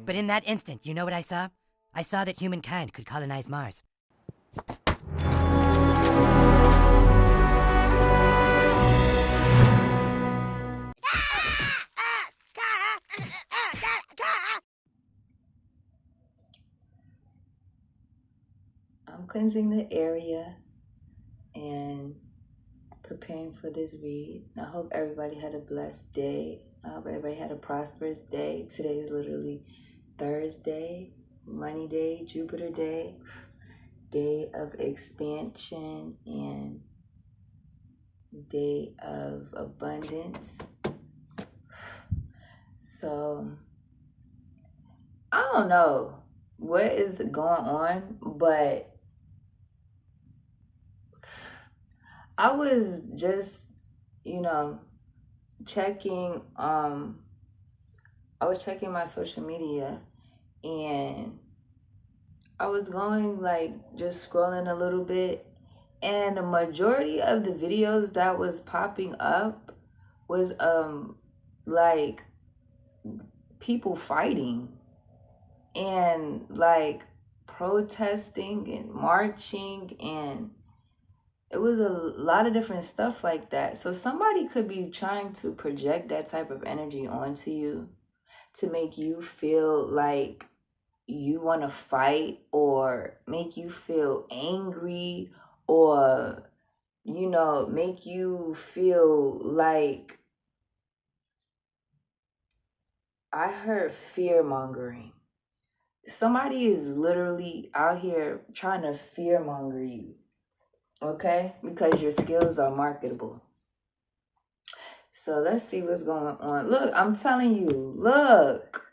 But in that instant, you know what I saw? I saw that humankind could colonize Mars. I'm cleansing the area and preparing for this read. I hope everybody had a blessed day. I hope everybody had a prosperous day. Today is literally Thursday, Money Day, Jupiter Day, day of expansion and day of abundance. So I don't know what is going on, but I was just, checking I was checking my social media, and I was going just scrolling a little bit, and the majority of the videos that was popping up was like people fighting and protesting and marching, and it was a lot of different stuff like that. So somebody could be trying to project that type of energy onto you to make you feel like you want to fight, or make you feel angry, or make you feel like, I heard fear mongering. Somebody is literally out here trying to fear monger you, okay? Because your skills are marketable. So let's see what's going on. Look, I'm telling you, look.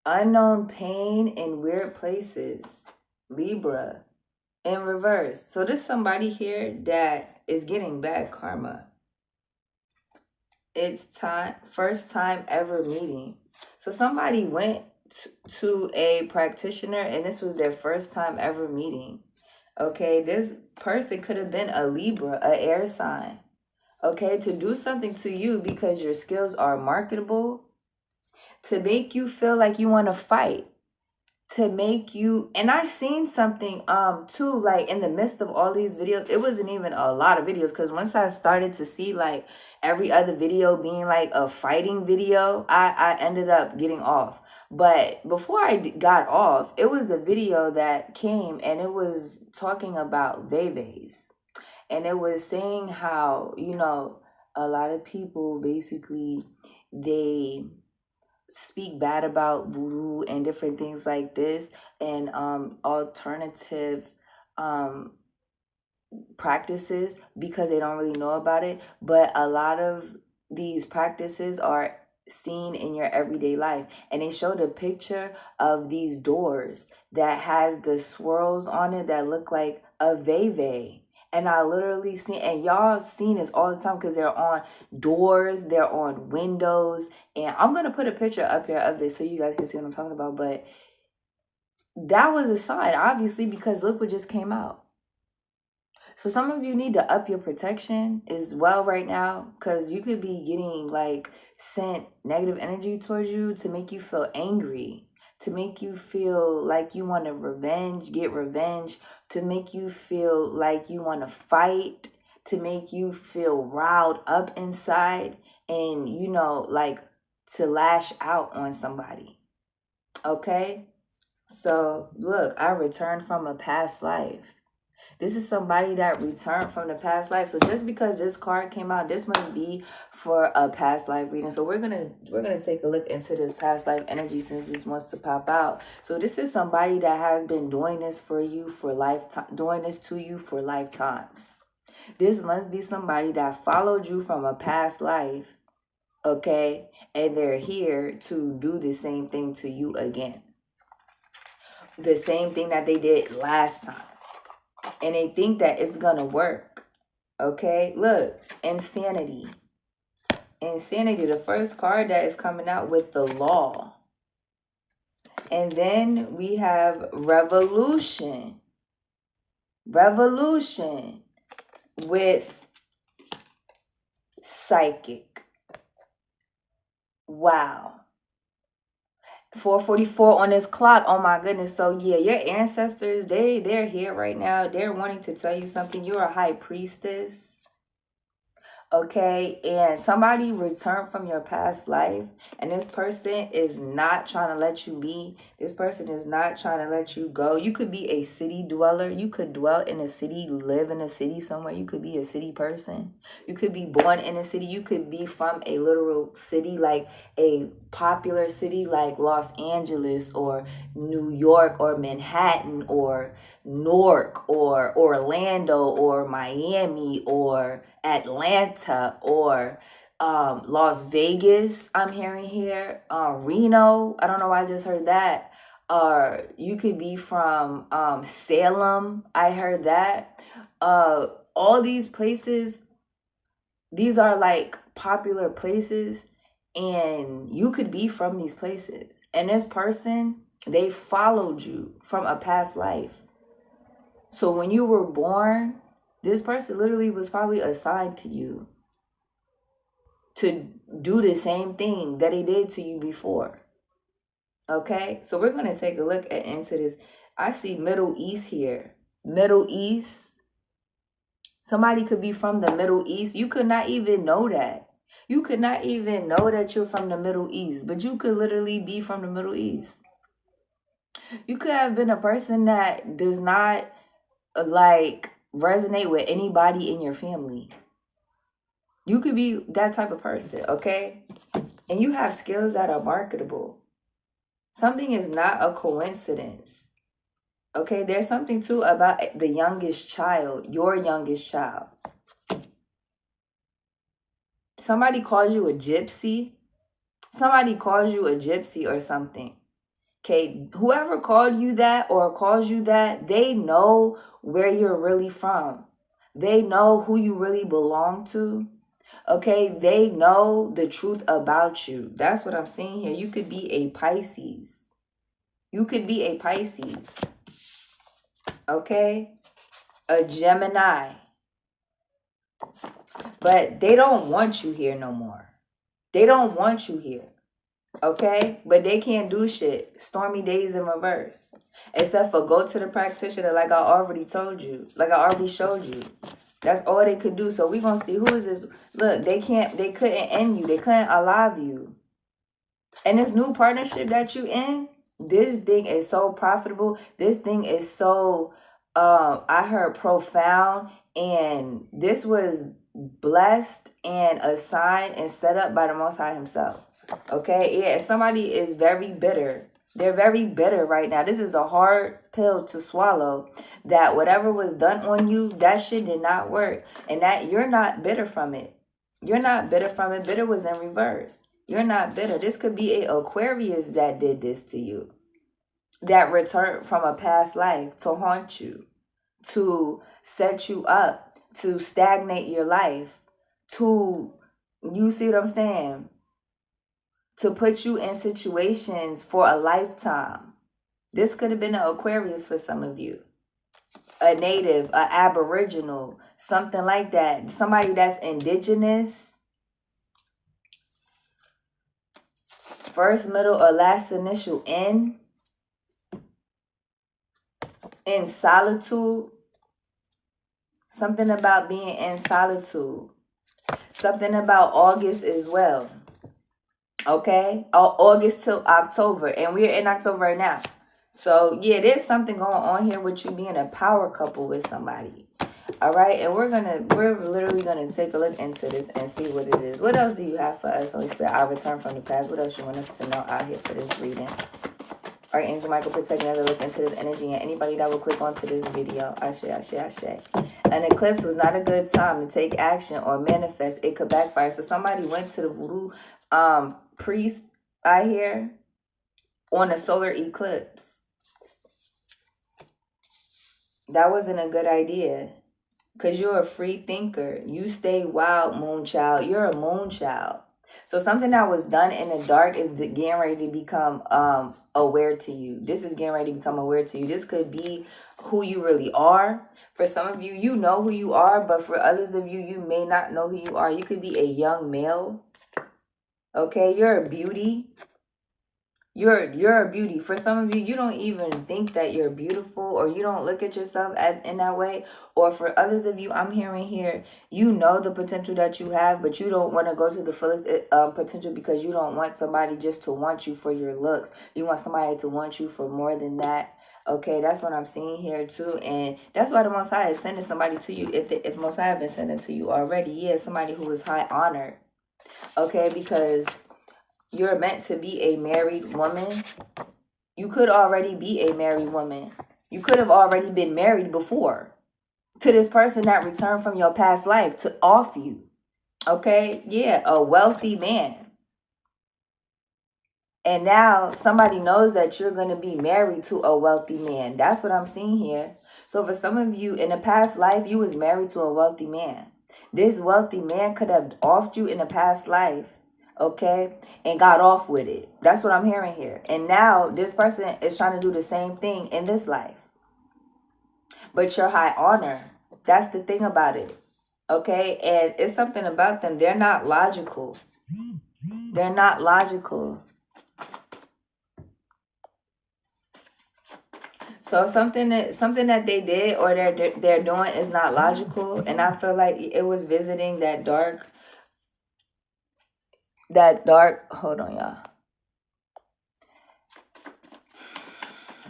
Unknown pain in weird places. Libra in reverse. So there's somebody here that is getting bad karma. It's time, first time ever meeting. So somebody went to a practitioner and this was their first time ever meeting. Okay, this person could have been a Libra, a air sign. Okay, to do something to you because your skills are marketable, to make you feel like you want to fight, to make you, and I seen something too, like in the midst of all these videos. It wasn't even a lot of videos, because once I started to see like every other video being like a fighting video, I ended up getting off. But before I got off, it was a video that came and it was talking about Veves, and it was saying how a lot of people basically, they speak bad about voodoo and different things like this, and alternative practices, because they don't really know about it. But a lot of these practices are seen in your everyday life, and they showed a picture of these doors that has the swirls on it that look like a veve. And I literally seen, and y'all seen this all the time because they're on doors, they're on windows. And I'm going to put a picture up here of this so you guys can see what I'm talking about. But that was a sign, obviously, because look what just came out. So some of you need to up your protection as well right now, because you could be getting sent negative energy towards you to make you feel angry, to make you feel like you want to get revenge, to make you feel like you want to fight, to make you feel riled up inside, and to lash out on somebody. Okay? So look, I returned from a past life. This is somebody that returned from the past life. So just because this card came out, this must be for a past life reading. So we're gonna take a look into this past life energy, since this wants to pop out. So this is somebody that has been doing this for you for lifetime, doing this to you for lifetimes. This must be somebody that followed you from a past life, okay? And they're here to do the same thing to you again. The same thing that they did last time. And they think that it's gonna work. Okay, look, insanity. Insanity, the first card that is coming out with the law. And then we have revolution. Revolution with psychic. Wow. 4:44 on this clock. Oh my goodness. So yeah, your ancestors, they're here right now. They're wanting to tell you something. You're a high priestess. Okay, and somebody returned from your past life, and this person is not trying to let you be. This person is not trying to let you go. You could be a city dweller. You could dwell in a city, live in a city somewhere. You could be a city person. You could be born in a city. You could be from a literal city, like a popular city like Los Angeles or New York or Manhattan or Newark or Orlando or Miami or Atlanta or Las Vegas, I'm hearing here. Reno, I don't know why I just heard that. Or you could be from Salem, I heard that. All these places, these are like popular places, and you could be from these places. And this person, they followed you from a past life. So when you were born, this person literally was probably assigned to you to do the same thing that they did to you before. Okay, so we're going to take a look into this. I see Middle East here. Middle East. Somebody could be from the Middle East. You could not even know that. You could not even know that you're from the Middle East, but you could literally be from the Middle East. You could have been a person that does not like resonate with anybody in your family. You could be that type of person, okay? And you have skills that are marketable. Something is not a coincidence. Okay, there's something too about the youngest child, your youngest child. Somebody calls you a gypsy. Somebody calls you a gypsy or something. Okay, whoever called you that or calls you that, they know where you're really from. They know who you really belong to. Okay, they know the truth about you. That's what I'm seeing here. You could be a Pisces. You could be a Pisces. Okay, a Gemini. But they don't want you here no more. They don't want you here. Okay, but they can't do shit. Stormy days in reverse. Except for go to the practitioner like I already told you. Like I already showed you. That's all they could do. So we're going to see who is this. Look, they couldn't end you. They couldn't alive you. And this new partnership that you in, this thing is so profitable. This thing is so, I heard profound. And this was blessed and assigned and set up by the Most High himself. Okay? Yeah, somebody is very bitter. They're very bitter right now. This is a hard pill to swallow. That whatever was done on you, that shit did not work. And that you're not bitter from it. You're not bitter from it. Bitter was in reverse. You're not bitter. This could be a Aquarius that did this to you. That returned from a past life to haunt you. To set you up. To stagnate your life. To, you see what I'm saying? To put you in situations for a lifetime. This could have been an Aquarius for some of you. A native, an aboriginal, something like that. Somebody that's indigenous. First, middle, or last initial N. In solitude. Something about being in solitude. Something about August as well. Okay? August till October. And we're in October right now. So, yeah, there's something going on here with you being a power couple with somebody. All right? And we're literally going to take a look into this and see what it is. What else do you have for us, Holy Spirit? I return from the past. What else you want us to know out here for this reading? Archangel Michael, protect another look into this energy and anybody that will click onto this video. Ashe, ashe, ashe. An eclipse was not a good time to take action or manifest. It could backfire. So somebody went to the voodoo priest, I hear, on a solar eclipse. That wasn't a good idea. Because you're a free thinker. You stay wild, moon child. You're a moon child. So something that was done in the dark is getting ready to become aware to you. This is getting ready to become aware to you. This could be who you really are. For some of you, you know who you are. But for others of you, you may not know who you are. You could be a young male. Okay, you're a beauty. You're a beauty. For some of you, you don't even think that you're beautiful, or you don't look at yourself in that way. Or for others of you, I'm hearing here, you know the potential that you have, but you don't want to go to the fullest potential, because you don't want somebody just to want you for your looks. You want somebody to want you for more than that. Okay, that's what I'm seeing here too. And that's why the Most High is sending somebody to you. If Most High have been sending to you already, yeah, somebody who is high honored. Okay, because you're meant to be a married woman. You could already be a married woman. You could have already been married before to this person that returned from your past life to off you. Okay? Yeah, a wealthy man. And now somebody knows that you're going to be married to a wealthy man. That's what I'm seeing here. So for some of you, in the past life, you was married to a wealthy man. This wealthy man could have offed you in the past life, okay, and got off with it. That's what I'm hearing here. And now this person is trying to do the same thing in this life. But you're high honor. That's the thing about it, okay? And it's something about them. They're not logical. They're not logical. So something that they did or they're doing is not logical, and I feel like it was visiting that dark. Hold on, y'all.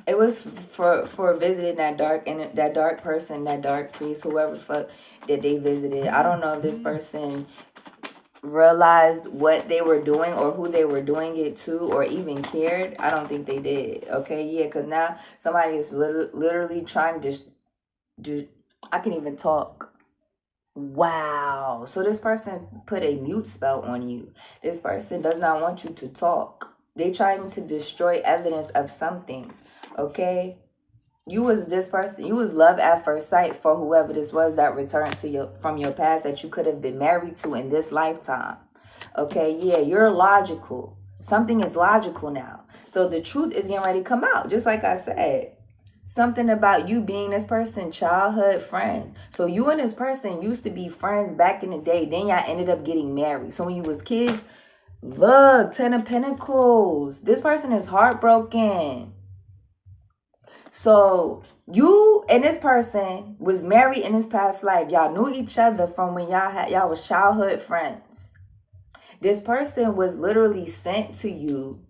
It was for visiting that dark, and that dark person, that dark priest, whoever fuck that they visited. I don't know if this person realized what they were doing or who they were doing it to, or even cared. I don't think they did. Okay, yeah, because now somebody is literally trying to do. I can even talk. Wow. So this person put a mute spell on you. This person does not want you to talk. They trying to destroy evidence of something. Okay? You was this person. You was love at first sight for whoever this was that returned to you from your past that you could have been married to in this lifetime. Okay? Yeah, you're logical. Something is logical now. So the truth is getting ready to come out. Just like I said. Something about you being this person, childhood friend. So you and this person used to be friends back in the day. Then y'all ended up getting married. So when you was kids, look, Ten of Pentacles. This person is heartbroken. So you and this person was married in this past life. Y'all knew each other from when y'all was childhood friends. This person was literally sent to you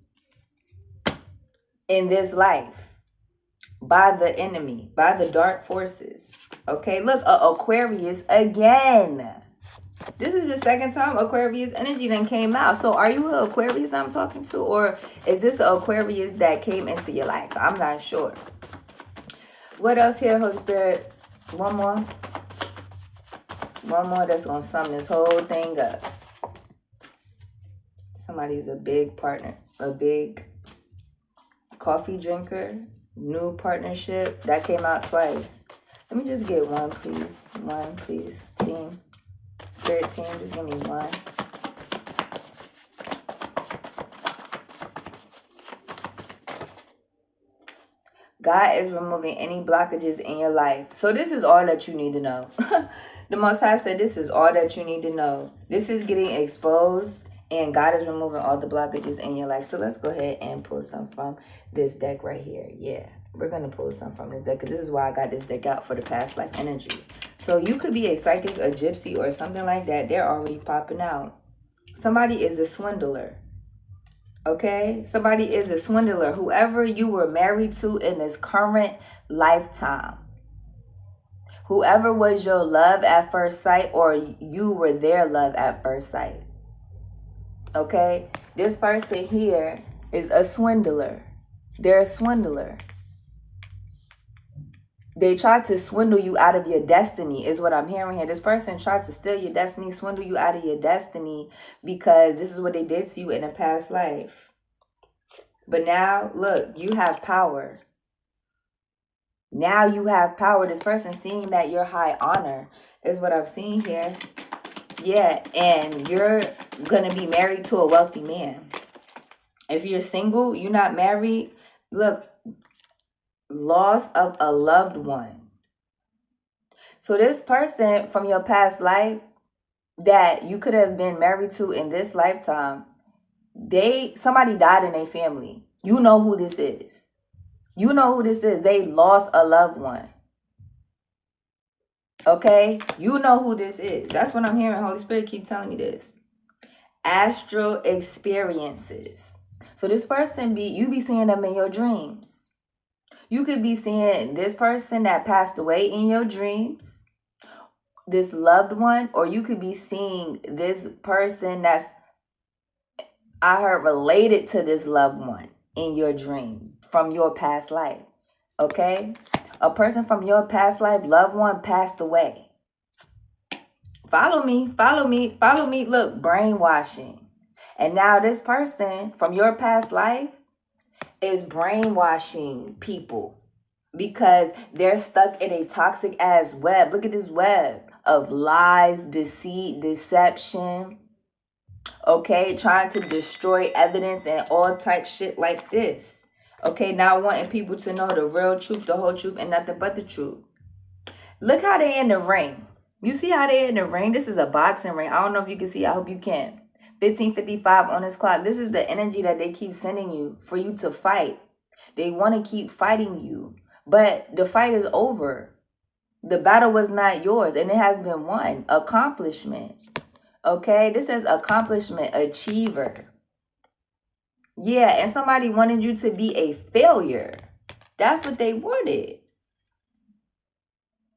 in this life by the enemy, by the dark forces. Okay, look, Aquarius again. This is the second time Aquarius energy then came out. So are you an Aquarius that I'm talking to, or is this an Aquarius that came into your life? I'm not sure. What else here, Holy Spirit? One more. One more that's going to sum this whole thing up. Somebody's a big partner, a big coffee drinker. New partnership that came out twice. Let me just get one, please. One, please. Team. Spirit team, just give me one. God is removing any blockages in your life. So this is all that you need to know. The Most High said this is all that you need to know. This is getting exposed, and God is removing all the blockages in your life. So let's go ahead and pull some from this deck right here. Yeah, we're going to pull some from this deck, because this is why I got this deck out, for the past life energy. So you could be a psychic, a gypsy, or something like that. They're already popping out. Somebody is a swindler. Okay? Somebody is a swindler. Whoever you were married to in this current lifetime. Whoever was your love at first sight, or you were their love at first sight. Okay? This person here is a swindler. They're a swindler. They tried to swindle you out of your destiny, is what I'm hearing here. This person tried to steal your destiny, swindle you out of your destiny, because this is what they did to you in a past life. But now, look, you have power. Now you have power. This person seeing that you're high honor is what I'm seeing here. Yeah, and you're going to be married to a wealthy man. If you're single, you're not married, look, loss of a loved one. So this person from your past life that you could have been married to in this lifetime, somebody died in their family. You know who this is. You know who this is. They lost a loved one. Okay? You know who this is. That's what I'm hearing. Holy Spirit keep telling me this. Astral experiences. So this person you be seeing them in your dreams. You could be seeing this person that passed away in your dreams, this loved one, or you could be seeing this person that's, I heard, related to this loved one in your dream from your past life. Okay? A person from your past life, loved one, passed away. Follow me, follow me, follow me. Look, brainwashing. And now this person from your past life is brainwashing people because they're stuck in a toxic ass web. Look at this web of lies, deceit, deception. Okay, trying to destroy evidence and all type shit like this. Okay, now wanting people to know the real truth, the whole truth, and nothing but the truth. Look how they in the ring. You see how they in the ring? This is a boxing ring. I don't know if you can see. I hope you can. 15:55 on this clock. This is the energy that they keep sending you for you to fight. They want to keep fighting you. But the fight is over. The battle was not yours and it has been won. Accomplishment. Okay? This says accomplishment, achiever. Yeah, and somebody wanted you to be a failure. That's what they wanted.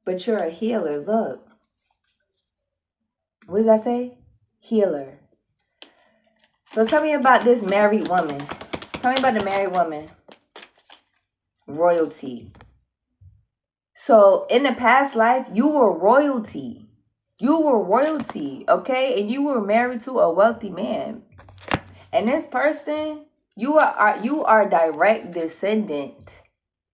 But you're a healer. Look. What does that say? Healer. So tell me about this married woman. Tell me about the married woman. Royalty. So in the past life, you were royalty. You were royalty, okay? And you were married to a wealthy man. And this person, you are direct descendant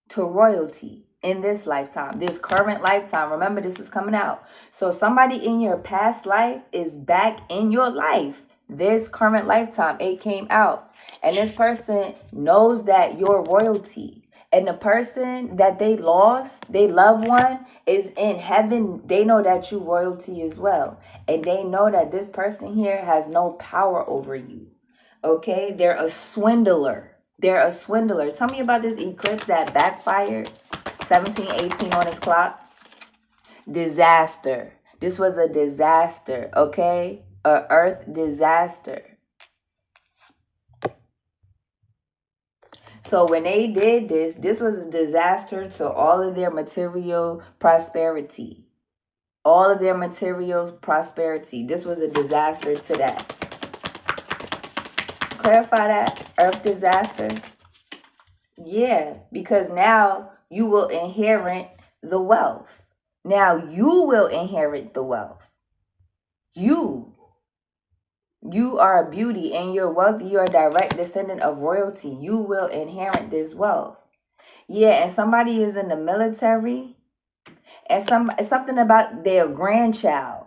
to royalty in this lifetime, this current lifetime. Remember, this is coming out. So somebody in your past life is back in your life. This current lifetime, it came out. And this person knows that you're royalty. And the person that they lost, they loved one, is in heaven. They know that you royalty as well. And they know that this person here has no power over you. Okay? They're a swindler. They're a swindler. Tell me about this eclipse that backfired. 1718 on his clock. Disaster. This was a disaster, okay? A earth disaster. So when they did this, this was a disaster to all of their material prosperity. All of their material prosperity. This was a disaster to that. Clarify that. Earth disaster. Yeah, because now you will inherit the wealth. Now you will inherit the wealth. You are a beauty and you're wealthy. You are a direct descendant of royalty. You will inherit this wealth. Yeah, and somebody is in the military and something about their grandchild.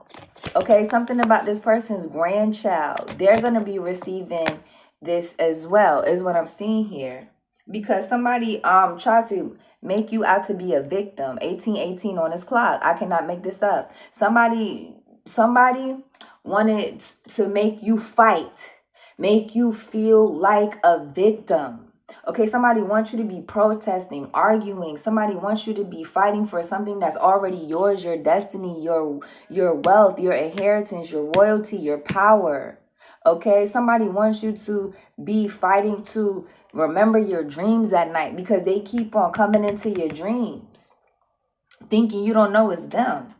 Okay, something about this person's grandchild. They're going to be receiving this as well, is what I'm seeing here. Because somebody tried to make you out to be a victim. 1818 on his clock. I cannot make this up. Somebody wanted to make you fight, make you feel like a victim. Okay, somebody wants you to be protesting, arguing. Somebody wants you to be fighting for something that's already yours, your destiny, your wealth, your inheritance, your royalty, your power. Okay, somebody wants you to be fighting to remember your dreams at night because they keep on coming into your dreams, thinking you don't know it's them.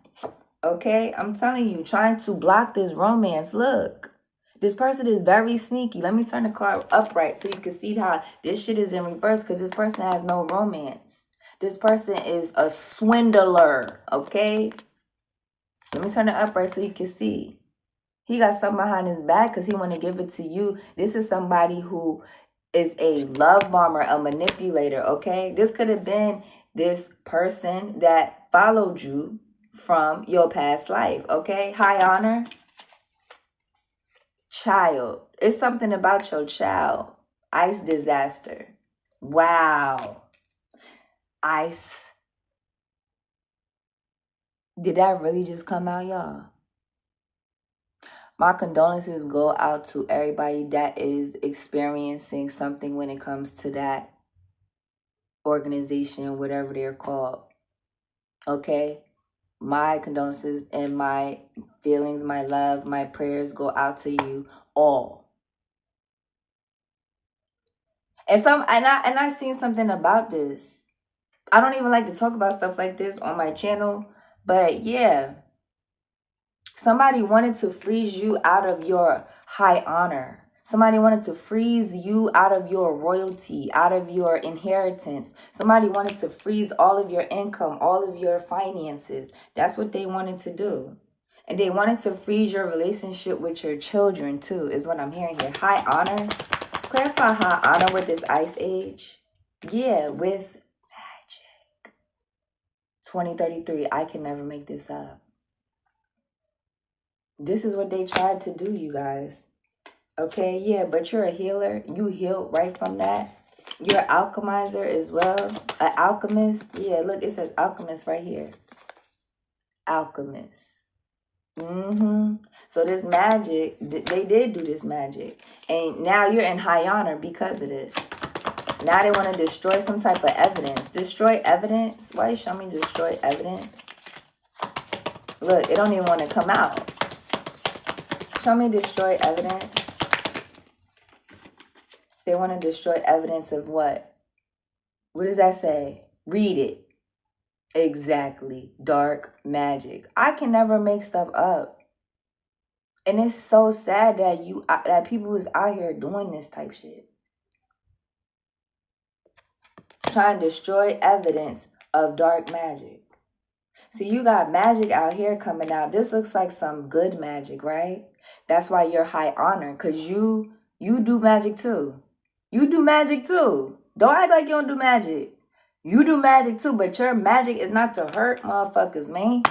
Okay, I'm telling you, trying to block this romance. Look, this person is very sneaky. Let me turn the card upright so you can see how this shit is in reverse because this person has no romance. This person is a swindler, okay? Let me turn it upright so you can see. He got something behind his back because he want to give it to you. This is somebody who is a love bomber, a manipulator, okay? This could have been this person that followed you from your past life, okay? High honor. Child. It's something about your child. Ice disaster. Wow. Ice. Did that really just come out, y'all? My condolences go out to everybody that is experiencing something when it comes to that organization, whatever they're called. Okay? My condolences and my feelings, my love, my prayers go out to you all. And I seen something about this. I don't even like to talk about stuff like this on my channel, but yeah. Somebody wanted to freeze you out of your high honor. Somebody wanted to freeze you out of your royalty, out of your inheritance. Somebody wanted to freeze all of your income, all of your finances. That's what they wanted to do. And they wanted to freeze your relationship with your children too, is what I'm hearing here. High honor. Clarify high honor with this ice age. Yeah, with magic. 2033. I can never make this up. This is what they tried to do, you guys. Okay, yeah, but you're a healer. You healed right from that. You're an alchemizer as well. An alchemist. Yeah, look, it says alchemist right here. Alchemist. So this magic, they did do this magic. And now you're in high honor because of this. Now they want to destroy some type of evidence. Destroy evidence? Why you show me destroy evidence? Look, it don't even want to come out. Show me destroy evidence. They want to destroy evidence of what? What does that say? Read it. Exactly. Dark magic. I can never make stuff up. And it's so sad that that people is out here doing this type shit. Trying to destroy evidence of dark magic. See, you got magic out here coming out. This looks like some good magic, right? That's why you're high honor, because you do magic too. You do magic too. Don't act like you don't do magic. You do magic too, but your magic is not to hurt motherfuckers, man.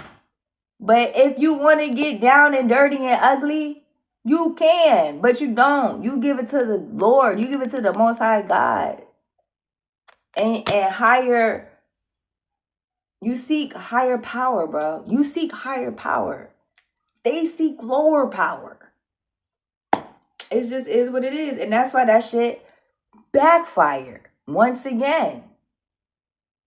But if you want to get down and dirty and ugly, you can, but you don't. You give it to the Lord. You give it to the Most High God. And higher, you seek higher power, bro. You seek higher power. They seek lower power. It just is what it is. And that's why that shit backfired. Once again.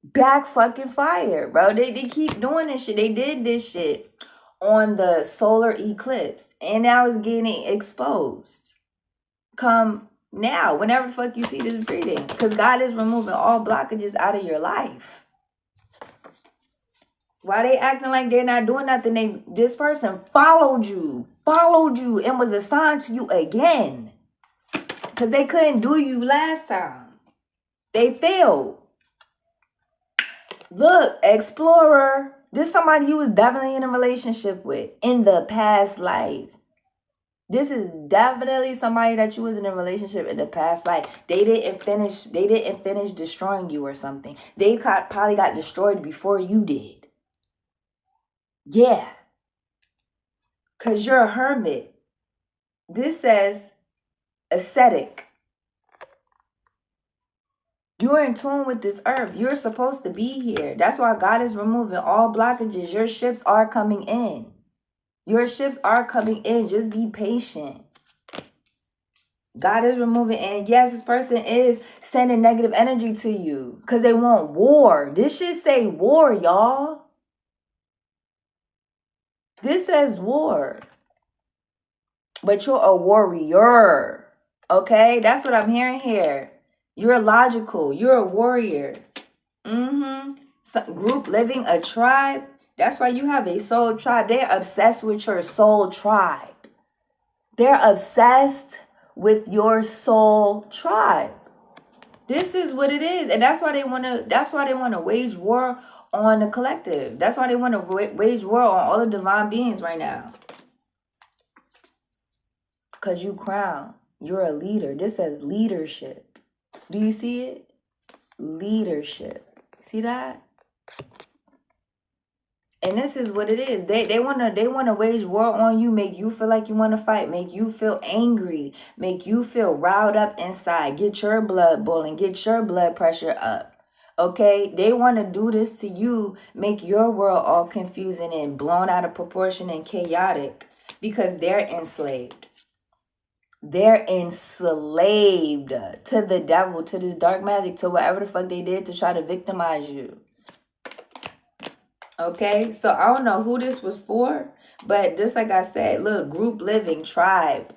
Back fucking fire, bro. They keep doing this shit. They did this shit on the solar eclipse. And now it's getting exposed. Come now, whenever the fuck you see this reading. Because God is removing all blockages out of your life. Why they acting like they're not doing nothing? This person followed you, and was assigned to you again. Because they couldn't do you last time. They failed. Look, explorer. This is somebody you was definitely in a relationship with in the past life. This is definitely somebody that you was in a relationship in the past life. They didn't finish destroying you or something. They probably got destroyed before you did. Yeah. Because you're a hermit. This says ascetic. You're in tune with this earth. You're supposed to be here. That's why God is removing all blockages. Your ships are coming in. Your ships are coming in. Just be patient. God is removing. And yes, this person is sending negative energy to you because they want war. This should say war, y'all. This says war. But you're a warrior. Okay? That's what I'm hearing here. You're logical. You're a warrior. Group living, a tribe. That's why you have a soul tribe. They're obsessed with your soul tribe. They're obsessed with your soul tribe. This is what it is. And that's why they want to wage war on the collective. That's why they want to wage war on all the divine beings right now. Because you crown. You're a leader. This says leadership. Do you see it? Leadership. See that? And this is what it is. They wanna wage war on you, make you feel like you want to fight, make you feel angry, make you feel riled up inside, get your blood boiling, get your blood pressure up. Okay? They want to do this to you, make your world all confusing and blown out of proportion and chaotic. because they're enslaved. They're enslaved to the devil, to the dark magic, to whatever the fuck they did to try to victimize you. Okay, so I don't know who this was for, but just like I said, look, group living, tribe.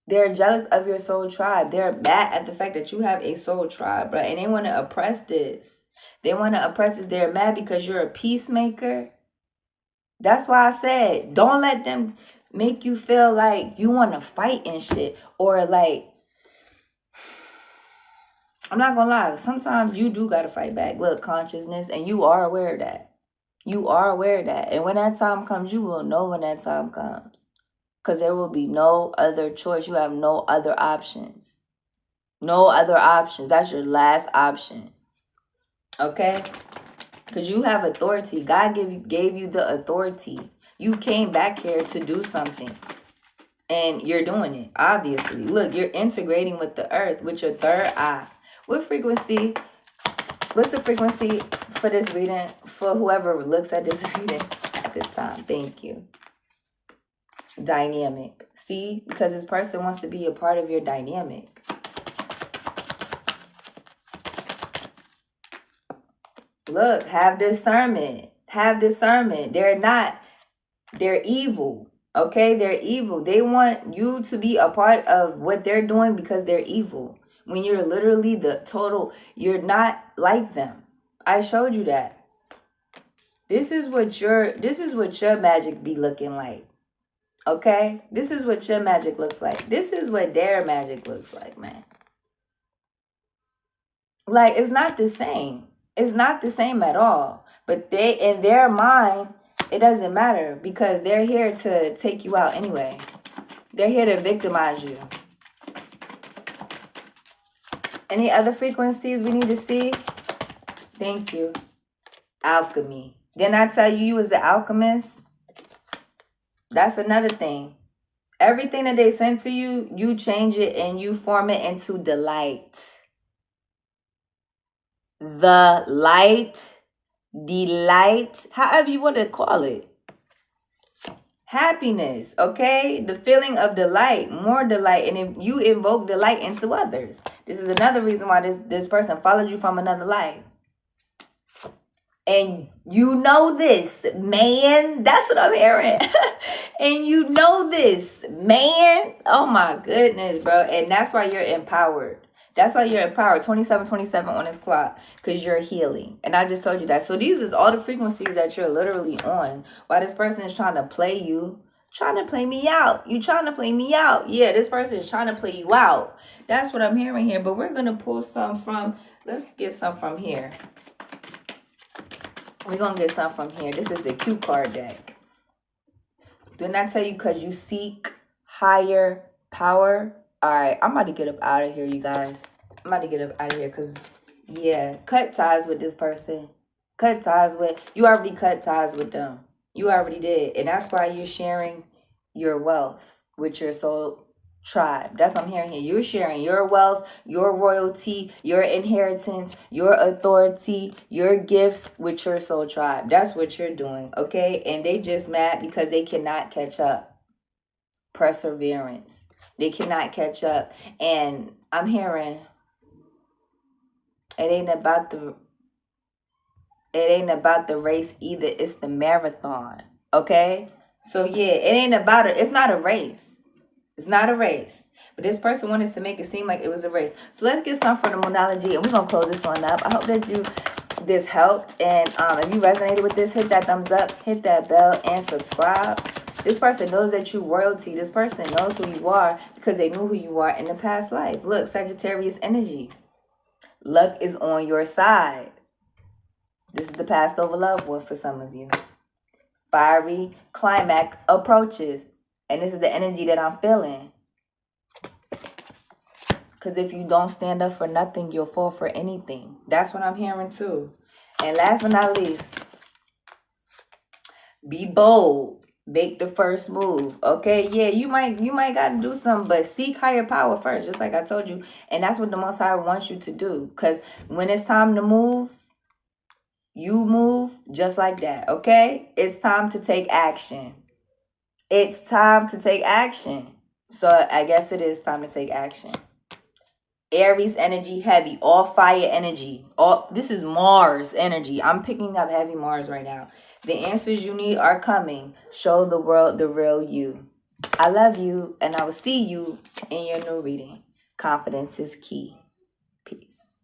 They're jealous of your soul tribe. They're mad at the fact that you have a soul tribe, bro. And they want to oppress this. They want to oppress this. They're mad because you're a peacemaker. That's why I said, don't let them make you feel like you want to fight and shit. Or like, I'm not going to lie. Sometimes you do got to fight back. Look, consciousness. And you are aware of that. You are aware of that. And when that time comes, you will know when that time comes. Because there will be no other choice. You have no other options. No other options. That's your last option. Okay? Because you have authority. God gave you the authority. You came back here to do something. And you're doing it, obviously. Look, you're integrating with the earth, with your third eye. What frequency? What's the frequency for this reading? For whoever looks at this reading at this time. Thank you. Dynamic. See? Because this person wants to be a part of your dynamic. Look, have discernment. Have discernment. They're evil. Okay? They're evil. They want you to be a part of what they're doing because they're evil. When you're literally the total, you're not like them. I showed you that. This is what your magic be looking like. Okay? This is what your magic looks like. This is what their magic looks like, man. Like, it's not the same. It's not the same at all. But they, in their mind, it doesn't matter because they're here to take you out anyway. They're here to victimize you. Any other frequencies we need to see? Thank you. Alchemy. Didn't I tell you was the alchemist? That's another thing. Everything that they send to you, you change it and you form it into the light. The light. Delight. However you want to call it. Happiness, okay? The feeling of delight, more delight, and if you invoke delight into others. This is another reason why this person followed you from another life. And you know this, man. That's what I'm hearing. And you know this, man. Oh my goodness, bro. And that's why you're empowered. That's why you're empowered. 2727 on this clock. Because you're healing. And I just told you that. So these is all the frequencies that you're literally on. While this person is trying to play you. Trying to play me out. You trying to play me out. Yeah, this person is trying to play you out. That's what I'm hearing here. But we're going to pull some from. Let's get some from here. We're going to get some from here. This is the Q card deck. Didn't I tell you because you seek higher power? All right, I'm about to get up out of here, you guys. I'm about to get up out of here because, yeah, cut ties with this person. Cut ties with, you already cut ties with them. You already did. And that's why you're sharing your wealth with your soul tribe. That's what I'm hearing here. You're sharing your wealth, your royalty, your inheritance, your authority, your gifts with your soul tribe. That's what you're doing, okay? And they just mad because they cannot catch up. Perseverance. They cannot catch up. And I'm hearing it ain't about the race either. It's the marathon. Okay? So yeah, it ain't about it. It's not a race. It's not a race. But this person wanted to make it seem like it was a race. So let's get some for the Moonology and we're gonna close this one up. I hope that this helped. And if you resonated with this, hit that thumbs up, hit that bell, and subscribe. This person knows that you royalty. This person knows who you are because they knew who you are in the past life. Look, Sagittarius energy. Luck is on your side. This is the passed over loved one for some of you. Fiery climax approaches. And this is the energy that I'm feeling. Because if you don't stand up for nothing, you'll fall for anything. That's what I'm hearing too. And last but not least, be bold. Make the first move. Okay, yeah, you might got to do something, but seek higher power first, just like I told you. And that's what the Most High wants you to do. Because when it's time to move, you move just like that. Okay, it's time to take action. It's time to take action. So I guess it is time to take action. Aries energy heavy, all fire energy. All this is Mars energy. I'm picking up heavy Mars right now. The answers you need are coming. Show the world the real you. I love you, and I will see you in your new reading. Confidence is key. Peace.